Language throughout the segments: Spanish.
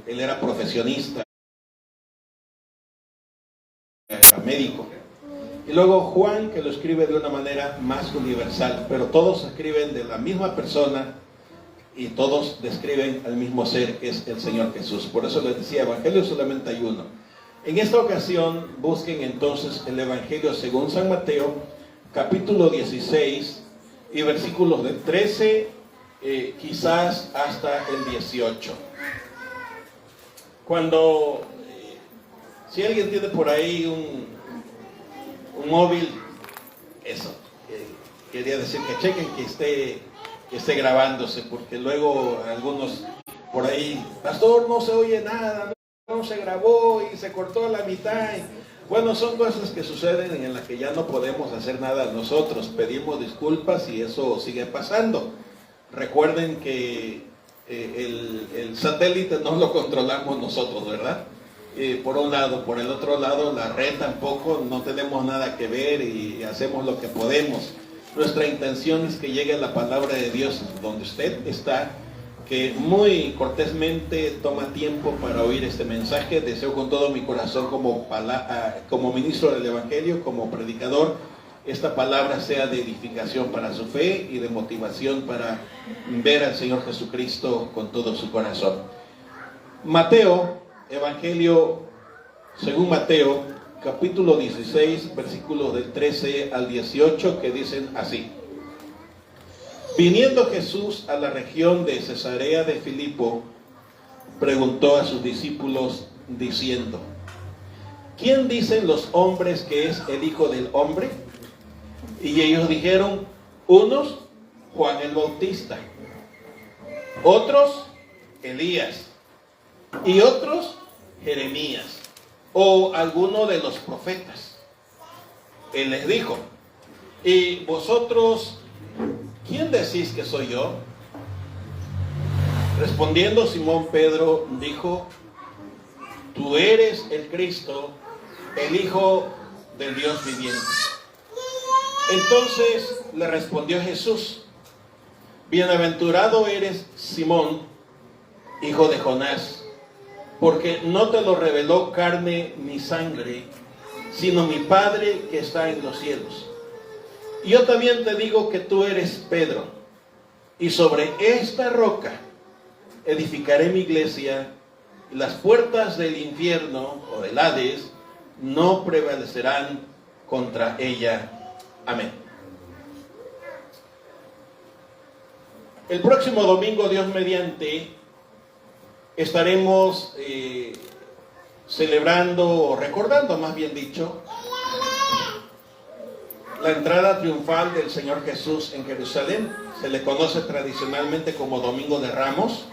él era profesionista, era médico. Y luego Juan, que lo escribe de una manera más universal, pero todos escriben de la misma persona y todos describen al mismo ser, que es el Señor Jesús. Por eso les decía, evangelio solamente hay uno. En esta ocasión busquen entonces el Evangelio según San Mateo, capítulo 16 y versículos del 13 quizás hasta el 18. Cuando, si alguien tiene por ahí un móvil, eso, quería decir que chequen que esté grabándose, porque luego algunos por ahí, pastor, no se oye nada, no se grabó y se cortó a la mitad. Bueno, son cosas que suceden en las que ya no podemos hacer nada nosotros, pedimos disculpas y eso sigue pasando. Recuerden que el satélite no lo controlamos nosotros, ¿verdad? Por un lado, por el otro lado, la red tampoco, no tenemos nada que ver y hacemos lo que podemos. Nuestra intención es que llegue la palabra de Dios donde usted está, que muy cortésmente toma tiempo para oír este mensaje. Deseo con todo mi corazón como ministro del Evangelio, como predicador, esta palabra sea de edificación para su fe y de motivación para ver al Señor Jesucristo con todo su corazón. Mateo, Evangelio según Mateo, capítulo 16, versículos del 13 al 18, que dicen así. Viniendo Jesús a la región de Cesarea de Filipo, preguntó a sus discípulos diciendo: ¿quién dicen los hombres que es el Hijo del Hombre? Y ellos dijeron, unos, Juan el Bautista, otros, Elías, y otros, Jeremías, o alguno de los profetas. Él les dijo, ¿y vosotros quién decís que soy yo? Respondiendo Simón Pedro dijo, tú eres el Cristo, el Hijo del Dios viviente. Entonces le respondió Jesús, bienaventurado eres Simón, hijo de Jonás, porque no te lo reveló carne ni sangre, sino mi Padre que está en los cielos. Y yo también te digo que tú eres Pedro, y sobre esta roca edificaré mi iglesia, y las puertas del infierno o del Hades no prevalecerán contra ella. Amén. El próximo domingo, Dios mediante, estaremos celebrando, o recordando más bien dicho, la entrada triunfal del Señor Jesús en Jerusalén. Se le conoce tradicionalmente como Domingo de Ramos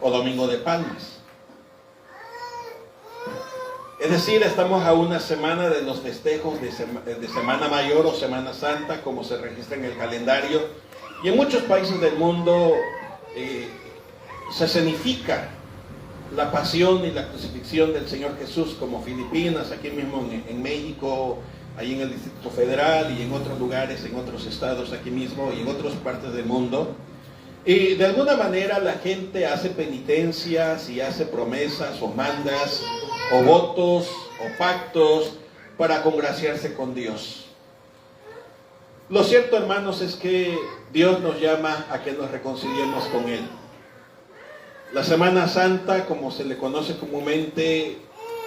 o Domingo de Palmas. Es decir, estamos a una semana de los festejos de Semana Mayor o Semana Santa, como se registra en el calendario. Y en muchos países del mundo se escenifica la pasión y la crucifixión del Señor Jesús, como Filipinas, aquí mismo en México, ahí en el Distrito Federal y en otros lugares, en otros estados aquí mismo y en otras partes del mundo. Y de alguna manera la gente hace penitencias y hace promesas o mandas o votos o pactos para congraciarse con Dios. Lo cierto, hermanos, es que Dios nos llama a que nos reconciliemos con Él. La Semana Santa, como se le conoce comúnmente,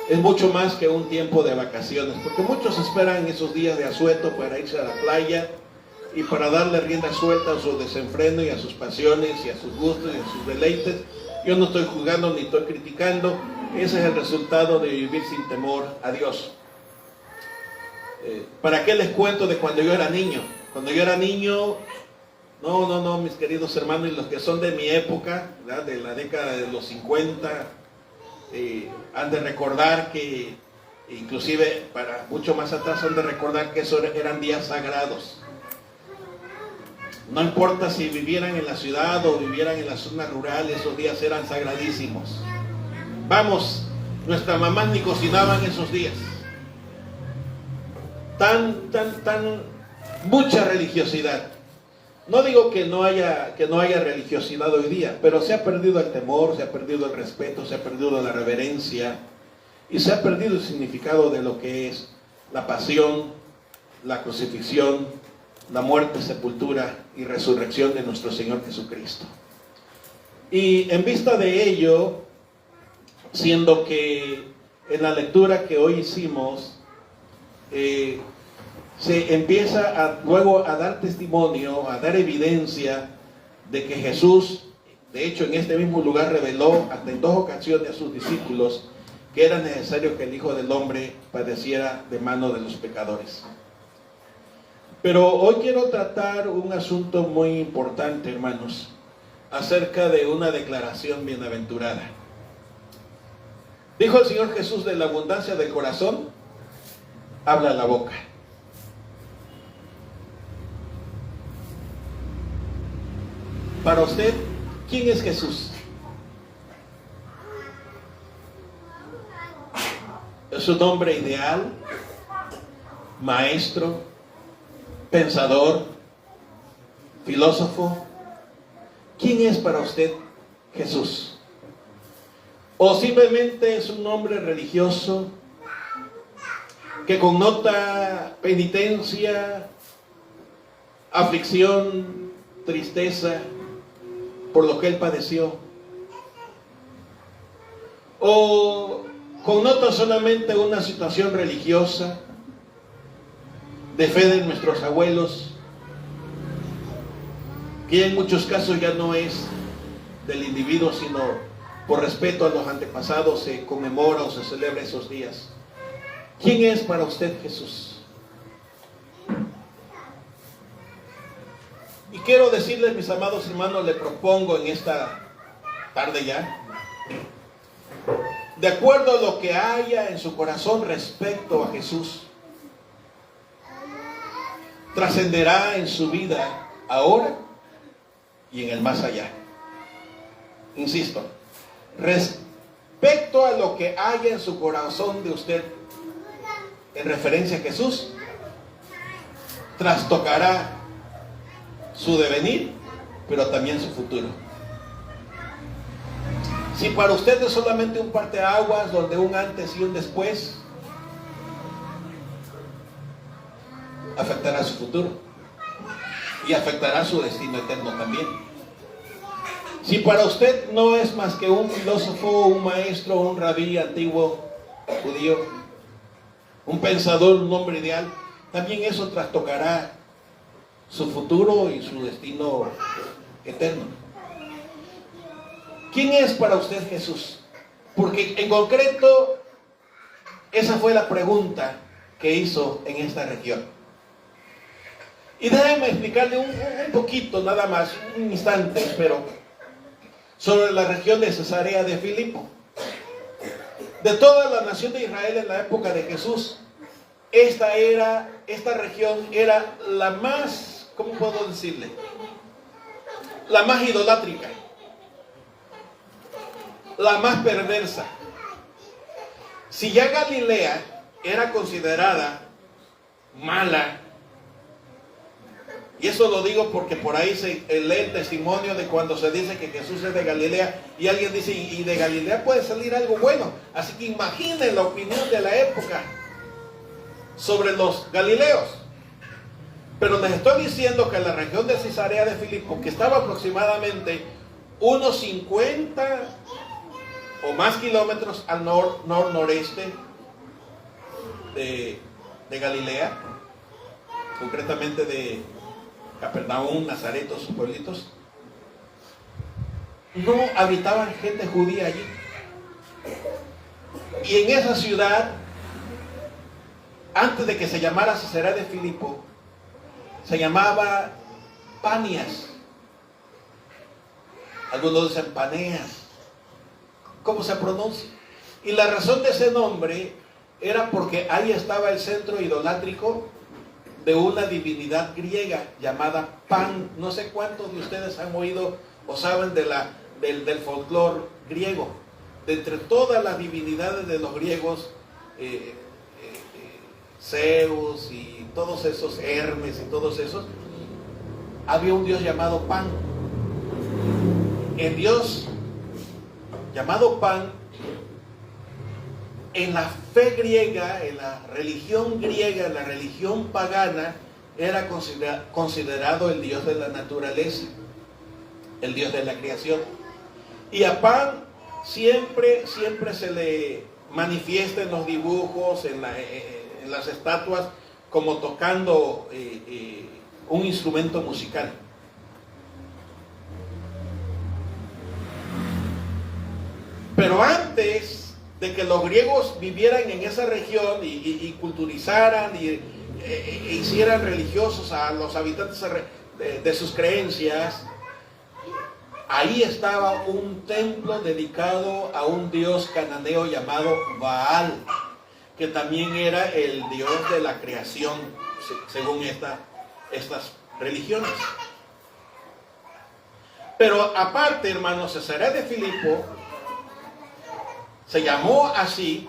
es mucho más que un tiempo de vacaciones, porque muchos esperan esos días de asueto para irse a la playa y para darle rienda suelta a su desenfreno y a sus pasiones y a sus gustos y a sus deleites. Yo no estoy juzgando ni estoy criticando, ese es el resultado de vivir sin temor a Dios. ¿Para qué les cuento de cuando yo era niño? Cuando yo era niño, no, mis queridos hermanos, y los que son de mi época, ¿verdad?, de la década de los 50, han de recordar que, inclusive para mucho más atrás, han de recordar que esos eran días sagrados. No importa si vivieran en la ciudad o vivieran en la zona rural, esos días eran sagradísimos. Vamos, nuestras mamás ni cocinaban esos días. Mucha religiosidad. No digo que no haya religiosidad hoy día, pero se ha perdido el temor, se ha perdido el respeto, se ha perdido la reverencia y se ha perdido el significado de lo que es la pasión, la crucifixión, la muerte, sepultura y resurrección de nuestro Señor Jesucristo. Y en vista de ello, siendo que en la lectura que hoy hicimos, se empieza luego a dar testimonio, a dar evidencia de que Jesús, de hecho en este mismo lugar reveló hasta en 2 ocasiones a sus discípulos que era necesario que el Hijo del Hombre padeciera de mano de los pecadores. Pero hoy quiero tratar un asunto muy importante, hermanos, acerca de una declaración bienaventurada. Dijo el Señor Jesús: de la abundancia del corazón habla la boca. Para usted, ¿quién es Jesús? ¿Es un hombre ideal, maestro, pensador, filósofo? ¿Quién es para usted Jesús? ¿O simplemente es un hombre religioso que connota penitencia, aflicción, tristeza por lo que él padeció? ¿O connota solamente una situación religiosa de fe de nuestros abuelos, que en muchos casos ya no es del individuo, sino por respeto a los antepasados se conmemora o se celebra esos días? ¿Quién es para usted Jesús? Y quiero decirles, mis amados hermanos, le propongo en esta tarde ya, de acuerdo a lo que haya en su corazón respecto a Jesús, trascenderá en su vida ahora y en el más allá. Insisto, respecto a lo que haya en su corazón de usted en referencia a Jesús, trastocará su devenir, pero también su futuro. Si para usted es solamente un parteaguas, donde un antes y un después, afectará su futuro y afectará su destino eterno también. Si para usted no es más que un filósofo, un maestro, un rabí antiguo judío, un pensador, un hombre ideal, también eso trastocará su futuro y su destino eterno. ¿Quién es para usted Jesús? Porque en concreto, esa fue la pregunta que hizo en esta región. Y déjeme explicarle un poquito, nada más, un instante, espero, sobre la región de Cesarea de Filipo. De toda la nación de Israel en la época de Jesús, esta región era la más, ¿cómo puedo decirle? La más idolátrica, la más perversa. Si ya Galilea era considerada mala, y eso lo digo porque por ahí se lee el testimonio de cuando se dice que Jesús es de Galilea, y alguien dice, y de Galilea puede salir algo bueno. Así que imaginen la opinión de la época sobre los galileos. Pero les estoy diciendo que la región de Cesarea de Filipo, que estaba aproximadamente unos 50 o más kilómetros al noreste de Galilea, concretamente de Capernaum, Nazaret, sus pueblitos, no habitaban gente judía allí. Y en esa ciudad, antes de que se llamara Cesarea de Filipo, se llamaba Panias. Algunos dicen Paneas. ¿Cómo se pronuncia? Y la razón de ese nombre era porque ahí estaba el centro idolátrico de una divinidad griega llamada Pan. No sé cuántos de ustedes han oído o saben del folclore griego. De entre todas las divinidades de los griegos, Zeus y todos esos, Hermes y todos esos, había un Dios llamado Pan. El Dios llamado Pan, en la fe griega, en la religión griega, en la religión pagana, era considerado el Dios de la naturaleza, el Dios de la creación. Y a Pan siempre se le manifiesta en los dibujos, en las estatuas, como tocando un instrumento musical. Pero antes de que los griegos vivieran en esa región y culturizaran e hicieran religiosos a los habitantes de sus creencias, ahí estaba un templo dedicado a un dios cananeo llamado Baal, que también era el dios de la creación, según estas religiones. Pero aparte, hermanos, Cesarea de Filipo se llamó así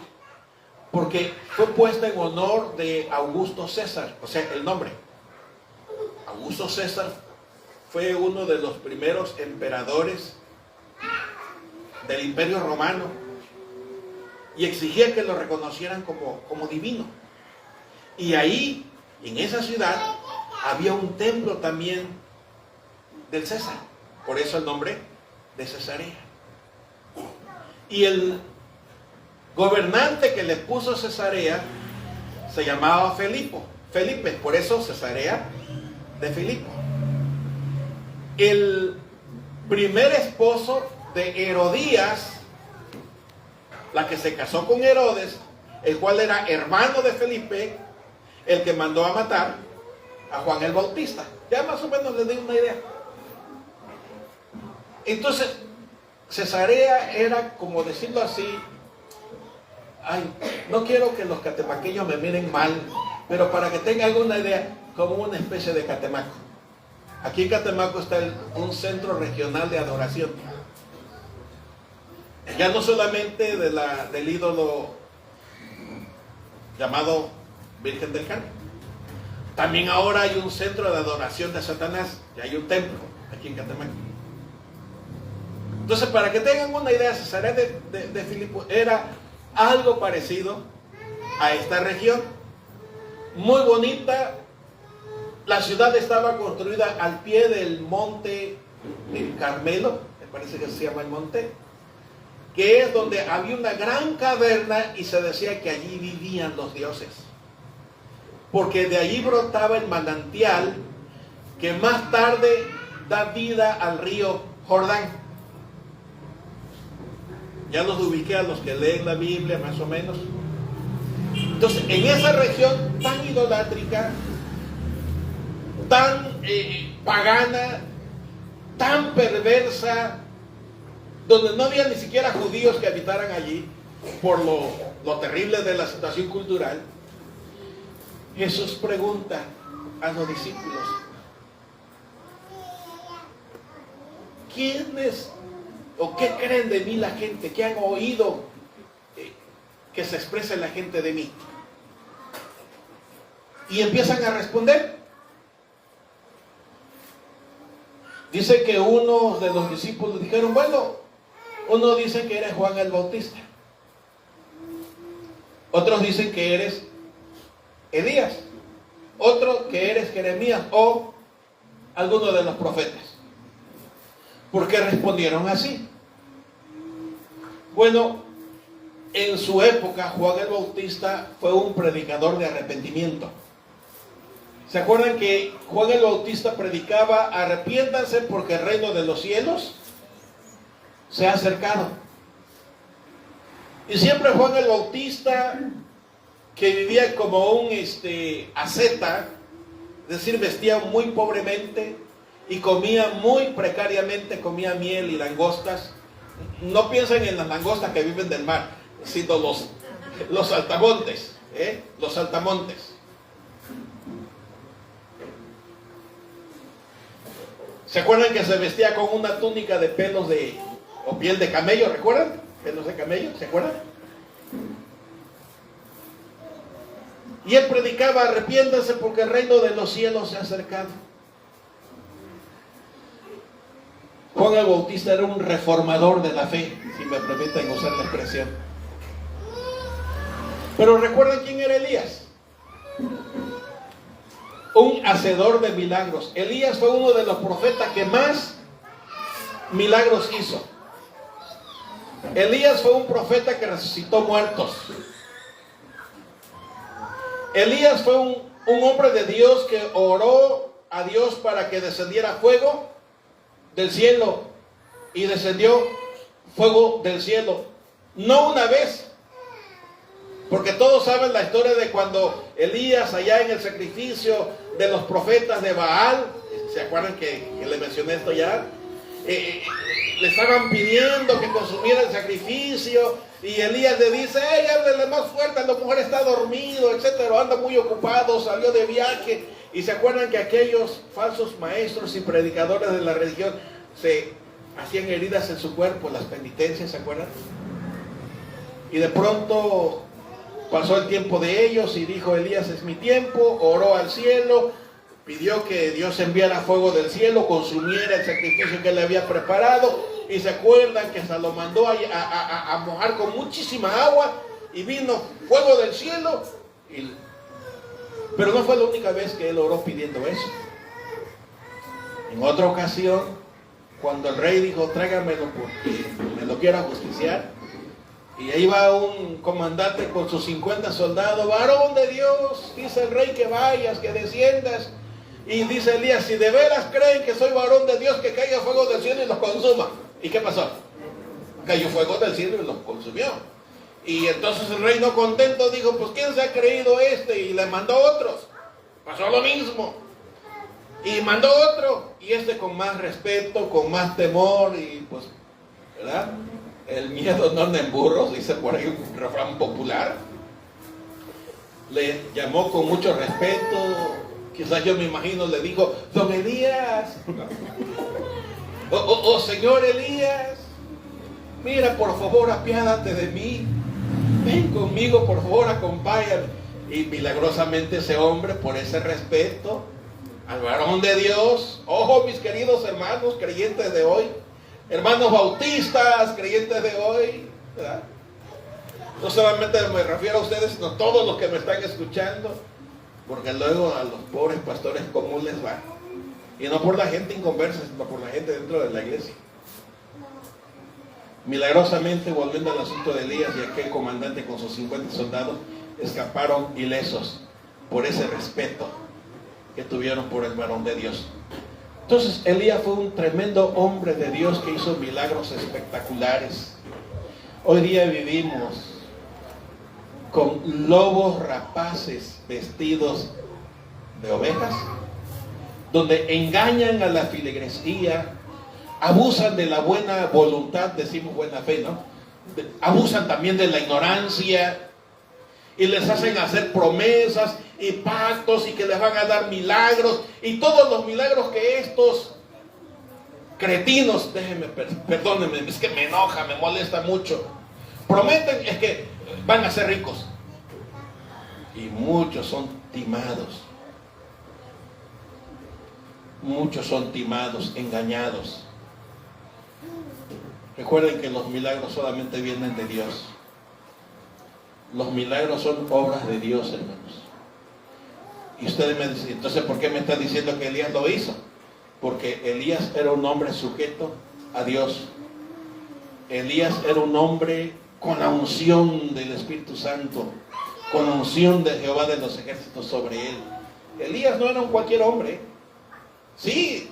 porque fue puesta en honor de Augusto César, o sea, el nombre. Augusto César fue uno de los primeros emperadores del Imperio Romano y exigía que lo reconocieran como divino. Y ahí, en esa ciudad, había un templo también del César, por eso el nombre de Cesarea. Y el gobernante que le puso Cesarea se llamaba Felipe, por eso Cesarea de Filipo. El primer esposo de Herodías, la que se casó con Herodes, el cual era hermano de Felipe, el que mandó a matar a Juan el Bautista. Ya más o menos les di una idea. Entonces, Cesarea era, como decirlo así, no quiero que los catemaqueños me miren mal, pero para que tengan alguna idea, como una especie de Catemaco. Aquí en Catemaco está un centro regional de adoración. Ya no solamente del ídolo llamado Virgen del Carmen. También ahora hay un centro de adoración de Satanás, y hay un templo aquí en Catemaco. Entonces, para que tengan una idea, Cesarea de Filipo era algo parecido a esta región. Muy bonita. La ciudad estaba construida al pie del monte Carmelo, me parece que se llama el monte, que es donde había una gran caverna y se decía que allí vivían los dioses. Porque de allí brotaba el manantial que más tarde da vida al río Jordán. Ya los ubiqué a los que leen la Biblia más o menos. Entonces, en esa región tan idolátrica, tan pagana, tan perversa, donde no había ni siquiera judíos que habitaran allí, por lo terrible de la situación cultural, Jesús pregunta a los discípulos: ¿quiénes o qué creen de mí la gente? ¿Qué han oído que se exprese la gente de mí? Y empiezan a responder. Dice que unos de los discípulos dijeron: bueno, uno dice que eres Juan el Bautista, otros dicen que eres Elías, otro que eres Jeremías o alguno de los profetas. ¿Por qué respondieron así? Bueno, en su época Juan el Bautista fue un predicador de arrepentimiento. ¿Se acuerdan que Juan el Bautista predicaba: arrepiéntanse porque el reino de los cielos se ha acercado? Y siempre Juan el Bautista, que vivía como un asceta, es decir, vestía muy pobremente y comía muy precariamente, comía miel y langostas. No piensen en las langostas que viven del mar, sino los saltamontes, los saltamontes. ¿Se acuerdan que se vestía con una túnica de pelos o piel de camello? ¿Recuerdan? Pelos de camello, ¿se acuerdan? Y él predicaba: arrepiéntanse porque el reino de los cielos se ha acercado. Juan el Bautista era un reformador de la fe, si me permiten usar la expresión. Pero recuerden quién era Elías. Un hacedor de milagros. Elías fue uno de los profetas que más milagros hizo. Elías fue un profeta que resucitó muertos. Elías fue un hombre de Dios que oró a Dios para que descendiera fuego del cielo, y descendió fuego del cielo, no una vez, porque todos saben la historia de cuando Elías, allá en el sacrificio de los profetas de Baal, ¿se acuerdan que le mencioné esto ya? Le estaban pidiendo que consumiera el sacrificio, y Elías le dice: ¡hey, háblele más fuerte! La mujer está dormido, etcétera, anda muy ocupado, salió de viaje. Y se acuerdan que aquellos falsos maestros y predicadores de la religión se hacían heridas en su cuerpo, las penitencias, ¿se acuerdan? Y de pronto pasó el tiempo de ellos y dijo: Elías, es mi tiempo. Oró al cielo, pidió que Dios enviara fuego del cielo, consumiera el sacrificio que él le había preparado. Y se acuerdan que hasta lo mandó a mojar con muchísima agua, y vino fuego del cielo. Pero no fue la única vez que él oró pidiendo eso. En otra ocasión, cuando el rey dijo: tráigamelo porque me lo quiero justiciar, y ahí va un comandante con sus 50 soldados: varón de Dios, dice el rey que vayas, que desciendas. Y dice Elías: si de veras creen que soy varón de Dios, que caiga fuego del cielo y los consuma. ¿Y qué pasó? Cayó fuego del cielo y los consumió. Y entonces el rey, no contento, dijo: pues ¿quién se ha creído este? Y le mandó otros. Pasó lo mismo. Y mandó otro. Y este con más respeto, con más temor, y pues, ¿verdad? El miedo no anda en burros, dice por ahí un refrán popular. Le llamó con mucho respeto. Quizás yo me imagino le dijo: don Elías, señor Elías, mira, por favor, apiádate de mí, ven conmigo, por favor, acompáñame. Y milagrosamente ese hombre, por ese respeto al varón de Dios, ojo, mis queridos hermanos creyentes de hoy, hermanos bautistas creyentes de hoy, ¿verdad? No solamente me refiero a ustedes, sino a todos los que me están escuchando, porque luego a los pobres pastores comunes va. Y no por la gente inconversa, sino por la gente dentro de la iglesia. Milagrosamente, volviendo al asunto de Elías y aquel comandante con sus 50 soldados, escaparon ilesos por ese respeto que tuvieron por el varón de Dios. Entonces, Elías fue un tremendo hombre de Dios que hizo milagros espectaculares. Hoy día vivimos con lobos rapaces vestidos de ovejas, donde engañan a la feligresía, abusan de la buena voluntad, decimos buena fe, ¿no? Abusan también de la ignorancia y les hacen hacer promesas y pactos y que les van a dar milagros, y todos los milagros que estos cretinos, perdónenme, es que me enoja, me molesta mucho, prometen es que van a ser ricos, y muchos son timados. Muchos son timados, engañados. Recuerden que los milagros solamente vienen de Dios. Los milagros son obras de Dios, hermanos. Y ustedes me dicen: entonces, ¿por qué me está diciendo que Elías lo hizo? Porque Elías era un hombre sujeto a Dios. Elías era un hombre con la unción del Espíritu Santo, con la unción de Jehová de los ejércitos sobre él. Elías no era un cualquier hombre. Sí,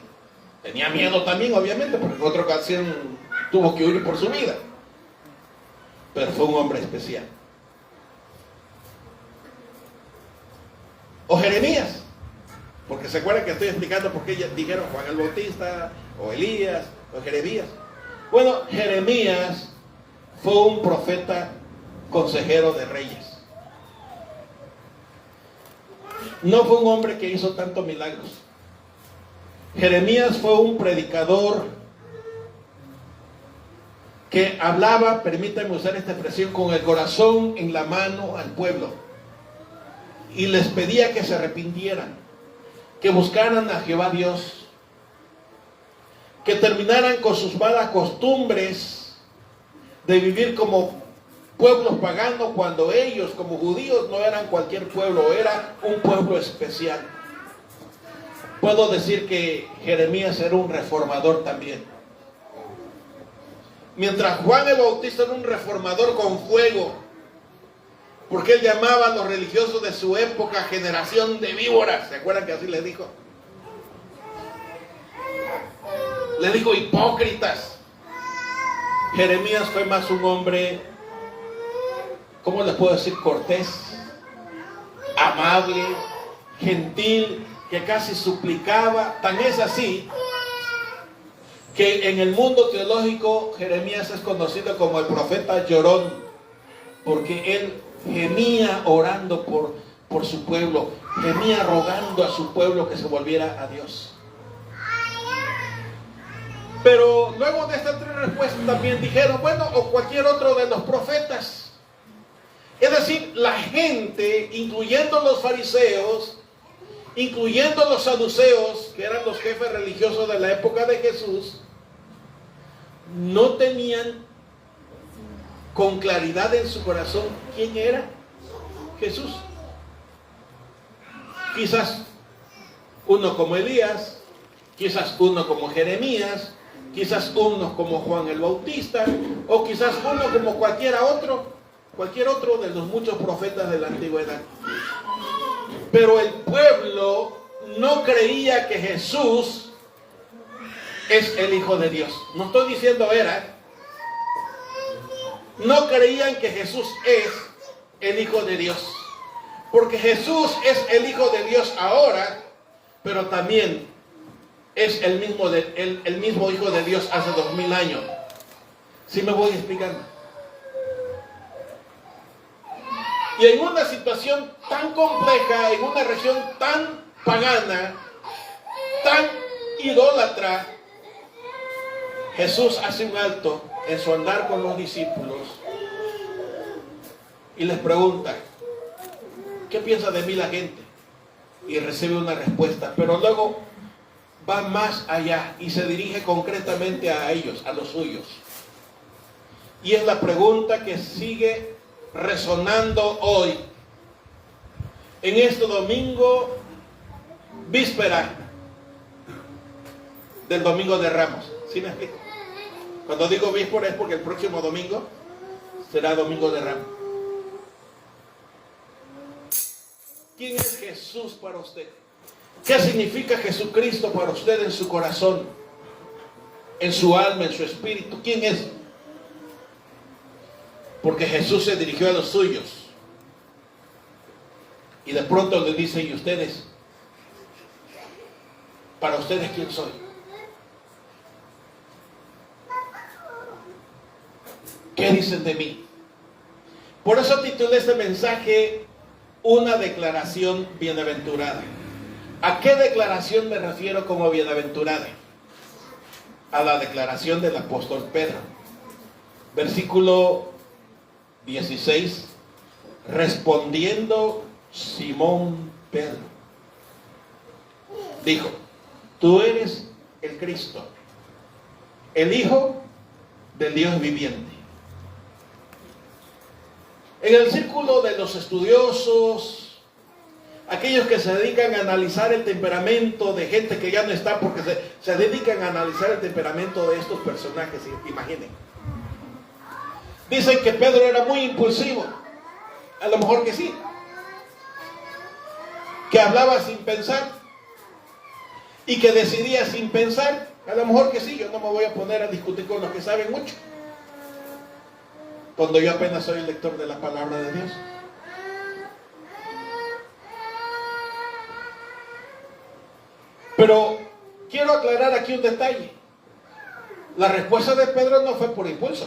tenía miedo también, obviamente, porque en otra ocasión tuvo que huir por su vida. Pero fue un hombre especial. O Jeremías, porque se acuerdan que estoy explicando por qué dijeron Juan el Bautista, o Elías, o Jeremías. Bueno, Jeremías fue un profeta consejero de reyes. No fue un hombre que hizo tantos milagros. Jeremías fue un predicador que hablaba, permítanme usar esta expresión, con el corazón en la mano al pueblo, y les pedía que se arrepintieran, que buscaran a Jehová Dios. que terminaran con sus malas costumbres de vivir como pueblos paganos, cuando ellos como judíos no eran cualquier pueblo, era un pueblo especial. Puedo decir que Jeremías era un reformador también. Mientras Juan el Bautista era un reformador con fuego, porque él llamaba a los religiosos de su época generación de víboras. ¿Se acuerdan que así les dijo? Les dijo hipócritas. Jeremías fue más un hombre, ¿cómo les puedo decir? Cortés, amable, gentil, que casi suplicaba. Tan es así que en el mundo teológico Jeremías es conocido como el profeta llorón, porque él gemía orando por su pueblo, gemía rogando a su pueblo que se volviera a Dios. Pero luego de estas tres respuestas también dijeron, bueno, o cualquier otro de los profetas. Es decir, la gente, incluyendo los fariseos, incluyendo los saduceos, que eran los jefes religiosos de la época de Jesús, no tenían con claridad en su corazón quién era Jesús. Quizás uno como Elías, quizás uno como Jeremías, quizás uno como Juan el Bautista, o quizás uno como cualquier otro de los muchos profetas de la antigüedad. Pero el pueblo no creía que Jesús es el Hijo de Dios. No estoy diciendo era. No creían que Jesús es el Hijo de Dios. Porque Jesús es el Hijo de Dios ahora, pero también es el mismo Hijo de Dios hace 2000 años. ¿Sí me voy explicando? Y en una situación tan compleja, en una región tan pagana, tan idólatra, Jesús hace un alto en su andar con los discípulos y les pregunta, ¿qué piensa de mí la gente? Y recibe una respuesta, pero luego va más allá y se dirige concretamente a ellos, a los suyos. Y es la pregunta que sigue resonando hoy, en este domingo, víspera del Domingo de Ramos. ¿Sí me explico? Cuando digo víspera es porque el próximo domingo será Domingo de Ramos. ¿Quién es Jesús para usted? ¿Qué significa Jesucristo para usted en su corazón, en su alma, en su espíritu? ¿Quién es? Porque Jesús se dirigió a los suyos y de pronto le dice, ¿y ustedes? ¿Para ustedes quién soy? ¿Qué dicen de mí? Por eso titulé este mensaje una declaración bienaventurada. ¿A qué declaración me refiero como bienaventurada? A la declaración del apóstol Pedro. Versículo 16. Respondiendo Simón Pedro, dijo, tú eres el Cristo, el Hijo del Dios viviente. En el círculo de los estudiosos, aquellos que se dedican a analizar el temperamento de gente que ya no está, porque se dedican a analizar el temperamento de estos personajes, imaginen. Dicen que Pedro era muy impulsivo. A lo mejor que sí. Que hablaba sin pensar y que decidía sin pensar. A lo mejor que sí. Yo no me voy a poner a discutir con los que saben mucho, cuando yo apenas soy el lector de la palabra de Dios. Pero quiero aclarar aquí un detalle. La respuesta de Pedro no fue por impulso.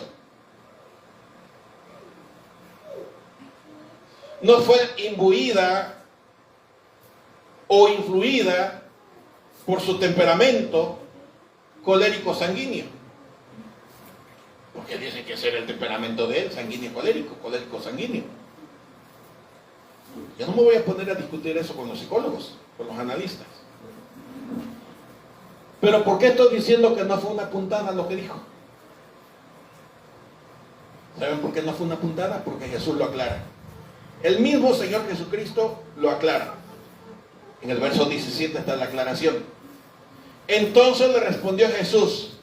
No fue imbuida o influida por su temperamento colérico sanguíneo. Porque dicen que ese era el temperamento de él, sanguíneo colérico, colérico sanguíneo. Yo no me voy a poner a discutir eso con los psicólogos, con los analistas. Pero ¿por qué estoy diciendo que no fue una puntada lo que dijo? ¿Saben por qué no fue una puntada? Porque Jesús lo aclara. El mismo Señor Jesucristo lo aclara. En el verso 17 está la aclaración. Entonces le respondió Jesús: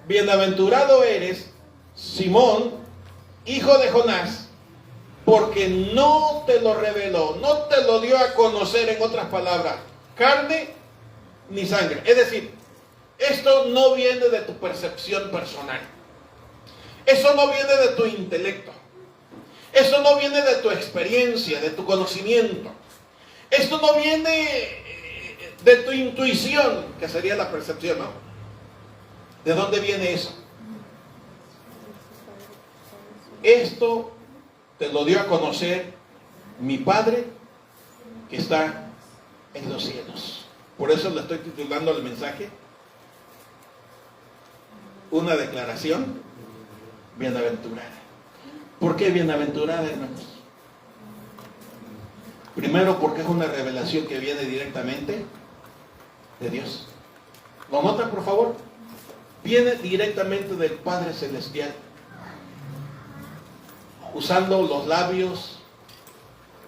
bienaventurado eres, Simón, hijo de Jonás, porque no te lo reveló, no te lo dio a conocer, en otras palabras, carne ni sangre. Es decir, esto no viene de tu percepción personal. Eso no viene de tu intelecto. Eso no viene de tu experiencia, de tu conocimiento. Esto no viene de tu intuición, que sería la percepción, ¿no? ¿De dónde viene eso? Esto te lo dio a conocer mi Padre que está en los cielos. Por eso le estoy titulando el mensaje una declaración bienaventurada. ¿Por qué bienaventurada, hermanos? Primero, porque es una revelación que viene directamente de Dios. ¿Lo notan, por favor? Viene directamente del Padre Celestial, usando los labios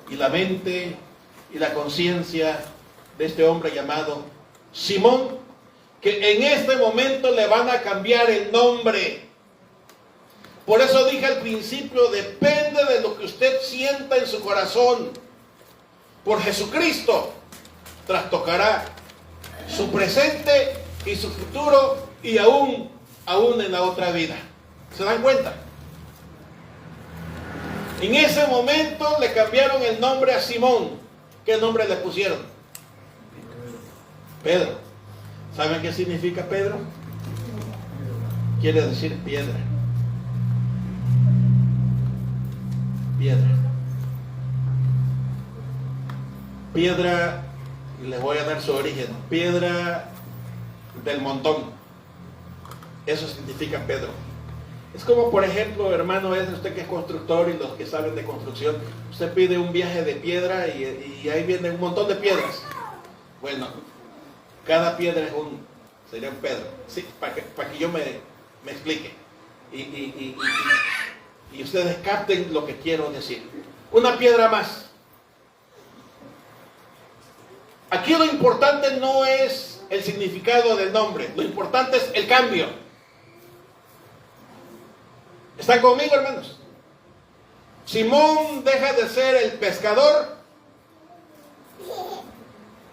y la mente y la conciencia de este hombre llamado Simón, que en este momento le van a cambiar el nombre. Por eso dije al principio, depende de lo que usted sienta en su corazón por Jesucristo, trastocará su presente y su futuro, y aún en la otra vida. ¿Se dan cuenta? En ese momento le cambiaron el nombre a Simón. ¿Qué nombre le pusieron? Pedro. ¿Saben qué significa Pedro? Quiere decir piedra. Piedra. Piedra, les voy a dar su origen. Piedra del montón. Eso significa Pedro. Es como, por ejemplo, hermano, es usted que es constructor y los que saben de construcción, usted pide un viaje de piedra y ahí viene un montón de piedras. Bueno, cada piedra sería un Pedro. Sí, para que yo me explique. Y ustedes capten lo que quiero decir. Una piedra más. Aquí lo importante no es el significado del nombre, lo importante es el cambio. ¿Están conmigo, hermanos? Simón deja de ser el pescador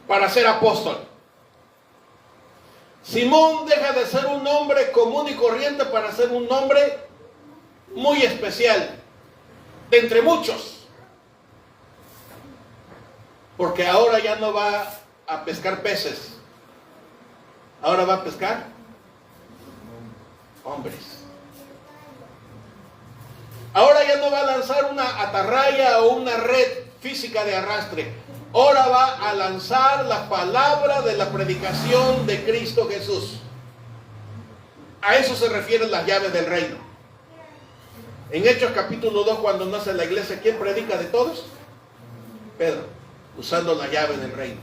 para ser apóstol. Simón deja de ser un hombre común y corriente para ser un hombre muy especial, de entre muchos. Porque ahora ya no va a pescar peces, ahora va a pescar hombres. Ahora ya no va a lanzar una atarraya o una red física de arrastre. Ahora va a lanzar la palabra de la predicación de Cristo Jesús. A eso se refieren las llaves del reino. En Hechos capítulo 2, cuando nace la iglesia, ¿quién predica de todos? Pedro, usando la llave del reino.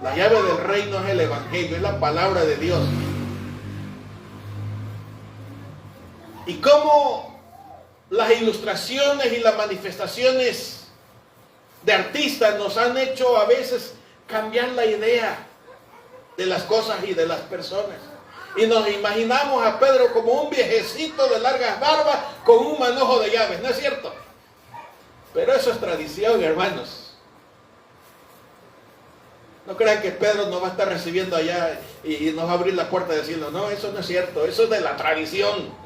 La llave del reino es el evangelio, es la palabra de Dios. Y cómo las ilustraciones y las manifestaciones de artistas nos han hecho a veces cambiar la idea de las cosas y de las personas. Y nos imaginamos a Pedro como un viejecito de largas barbas con un manojo de llaves, ¿no es cierto? Pero eso es tradición, hermanos. No crean que Pedro nos va a estar recibiendo allá y nos va a abrir la puerta diciendo, no, eso no es cierto, eso es de la tradición.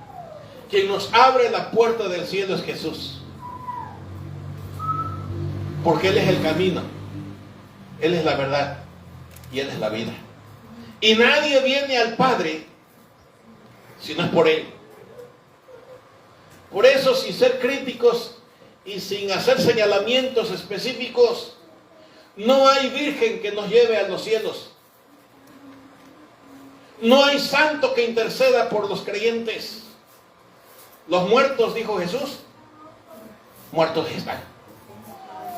Quien nos abre la puerta del cielo es Jesús. Porque Él es el camino, Él es la verdad y Él es la vida. Y nadie viene al Padre si no es por Él. Por eso, sin ser críticos y sin hacer señalamientos específicos, no hay virgen que nos lleve a los cielos. No hay santo que interceda por los creyentes. Los muertos, dijo Jesús, muertos están.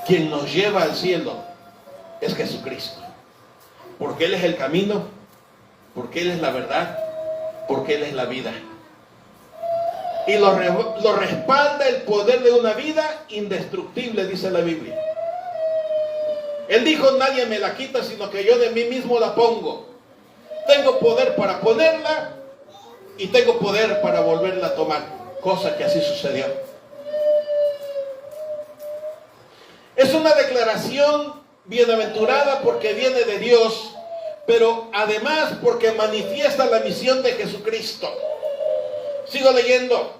Quien nos lleva al cielo es Jesucristo. Porque Él es el camino, porque Él es la verdad, porque Él es la vida. Y lo respalda el poder de una vida indestructible, dice la Biblia. Él dijo, nadie me la quita, sino que yo de mí mismo la pongo. Tengo poder para ponerla y tengo poder para volverla a tomar, cosa que así sucedió. Es una declaración bienaventurada porque viene de Dios, pero además porque manifiesta la misión de Jesucristo. Sigo leyendo.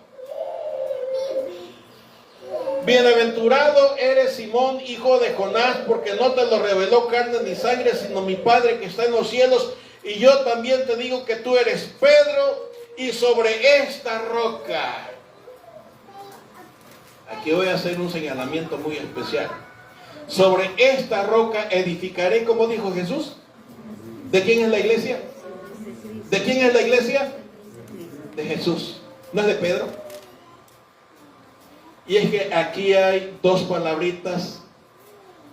Bienaventurado eres, Simón, hijo de Jonás, porque no te lo reveló carne ni sangre, sino mi Padre que está en los cielos. Y yo también te digo que tú eres Pedro, y sobre esta roca. Aquí voy a hacer un señalamiento muy especial. Sobre esta roca edificaré, como dijo Jesús. ¿De quién es la iglesia? ¿De quién es la iglesia? De Jesús. ¿No es de Pedro? Y es que aquí hay dos palabritas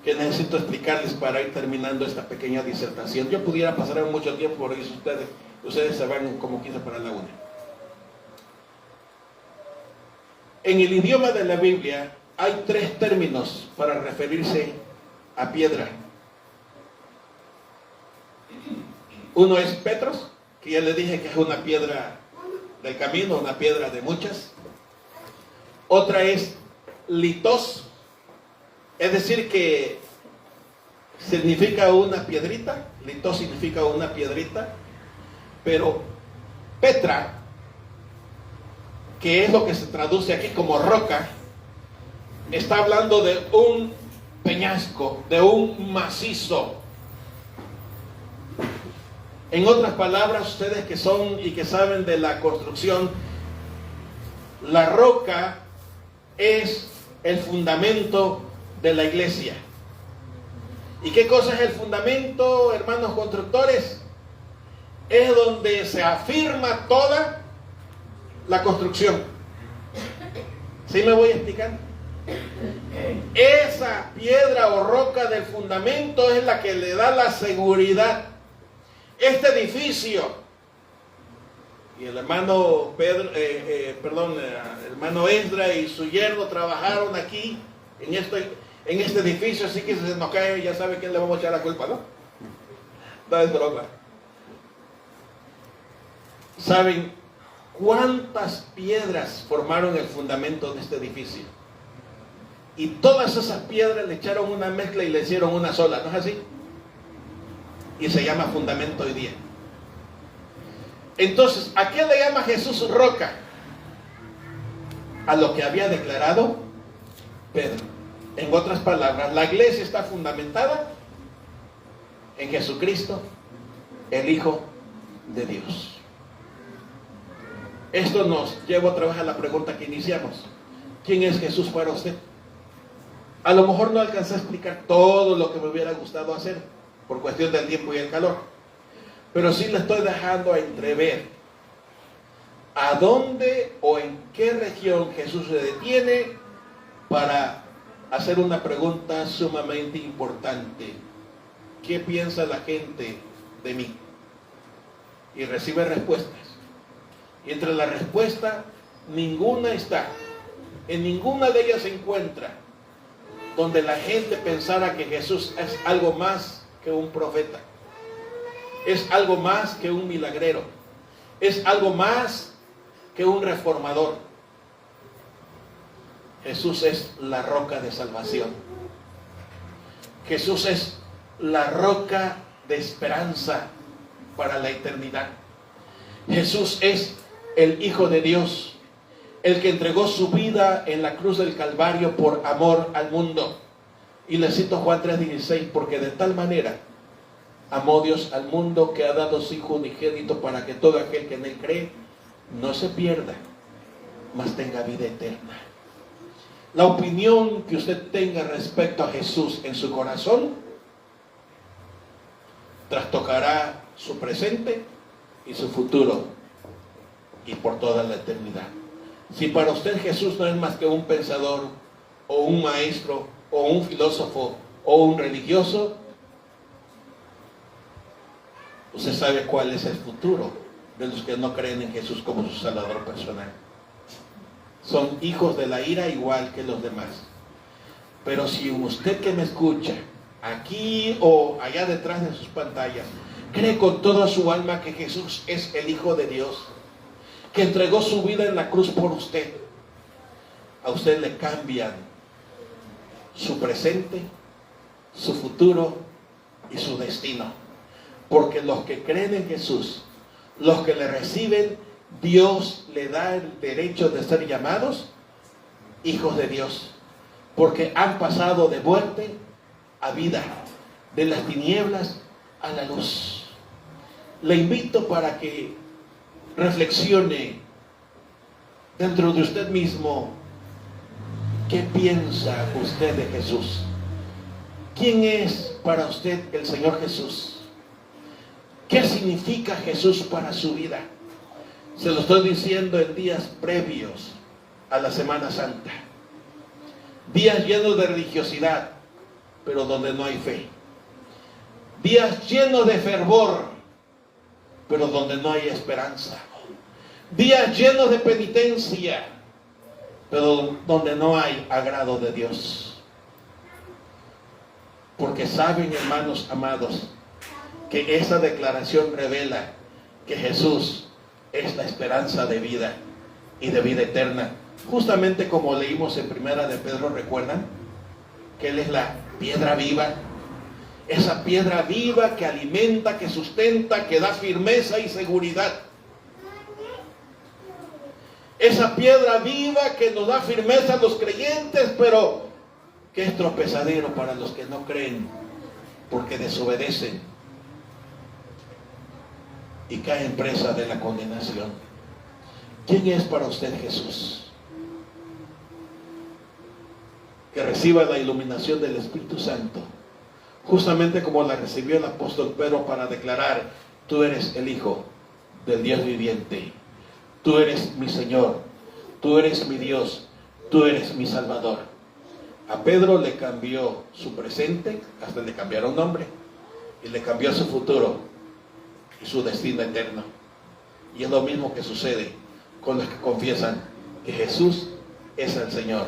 que necesito explicarles para ir terminando esta pequeña disertación. Yo pudiera pasar mucho tiempo, por eso ustedes se van como 15 para la 1. En el idioma de la Biblia hay 3 términos para referirse a piedra. Uno es Petros, que ya les dije que es una piedra del camino, una piedra de muchas. Otra es litos, es decir que significa una piedrita, litos significa una piedrita, pero Petra, que es lo que se traduce aquí como roca, está hablando de un peñasco, de un macizo. En otras palabras, ustedes que son y que saben de la construcción, la roca es el fundamento de la iglesia. ¿Y qué cosa es el fundamento, hermanos constructores? Es donde se afirma toda la construcción. ¿Sí me voy explicando? Esa piedra o roca del fundamento es la que le da la seguridad. Este edificio, y el hermano hermano Esdra y su yerno trabajaron aquí en este edificio, así que si se nos cae, ya sabe quién le vamos a echar la culpa, ¿no? No es broma. ¿Saben cuántas piedras formaron el fundamento de este edificio? Y todas esas piedras le echaron una mezcla y le hicieron una sola, ¿no es así? Y se llama fundamento hoy día. Entonces, ¿a qué le llama Jesús roca? A lo que había declarado Pedro. En otras palabras, la iglesia está fundamentada en Jesucristo, el Hijo de Dios. Esto nos lleva otra vez a la pregunta que iniciamos. ¿Quién es Jesús para usted? A lo mejor no alcancé a explicar todo lo que me hubiera gustado hacer por cuestión del tiempo y el calor, pero sí le estoy dejando a entrever a dónde o en qué región Jesús se detiene para hacer una pregunta sumamente importante. ¿Qué piensa la gente de mí? Y recibe respuestas. Y entre la respuesta, ninguna está, en ninguna de ellas se encuentra donde la gente pensara que Jesús es algo más que un profeta, es algo más que un milagrero, es algo más que un reformador. Jesús es la roca de salvación. Jesús es la roca de esperanza para la eternidad. Jesús es el Hijo de Dios, el que entregó su vida en la cruz del Calvario por amor al mundo. Y le cito Juan 3:16, porque de tal manera amó Dios al mundo que ha dado su Hijo unigénito para que todo aquel que en él cree no se pierda, mas tenga vida eterna. La opinión que usted tenga respecto a Jesús en su corazón trastocará su presente y su futuro y por toda la eternidad. Si para usted Jesús no es más que un pensador o un maestro o un filósofo o un religioso, Usted sabe cuál es el futuro de los que no creen en Jesús como su Salvador personal. Son hijos de la ira igual que los demás. Pero si usted que me escucha, aquí o allá detrás de sus pantallas, cree con toda su alma que Jesús es el Hijo de Dios, que entregó su vida en la cruz por usted, a usted le cambian su presente, su futuro y su destino. Porque los que creen en Jesús, los que le reciben, Dios le da el derecho de ser llamados hijos de Dios. Porque han pasado de muerte a vida, de las tinieblas a la luz. Le invito para que reflexione dentro de usted mismo. ¿Qué piensa usted de Jesús? ¿Quién es para usted el Señor Jesús? ¿Qué significa Jesús para su vida? Se lo estoy diciendo en días previos a la Semana Santa. Días llenos de religiosidad, pero donde no hay fe. Días llenos de fervor, pero donde no hay esperanza. Días llenos de penitencia, pero donde no hay agrado de Dios. Porque saben, hermanos amados, que esa declaración revela que Jesús es la esperanza de vida y de vida eterna. Justamente como leímos en Primera de Pedro, ¿recuerdan? Que Él es la piedra viva. Esa piedra viva que alimenta, que sustenta, que da firmeza y seguridad. Esa piedra viva que nos da firmeza a los creyentes, pero que es tropezadero para los que no creen, porque desobedecen y caen presa de la condenación. ¿Quién es para usted Jesús? Que reciba la iluminación del Espíritu Santo, justamente como la recibió el apóstol Pedro para declarar: tú eres el Hijo del Dios viviente, tú eres mi Señor, tú eres mi Dios, tú eres mi Salvador. A Pedro le cambió su presente, hasta le cambiaron nombre, y le cambió su futuro y su destino eterno. Y es lo mismo que sucede con los que confiesan que Jesús es el Señor.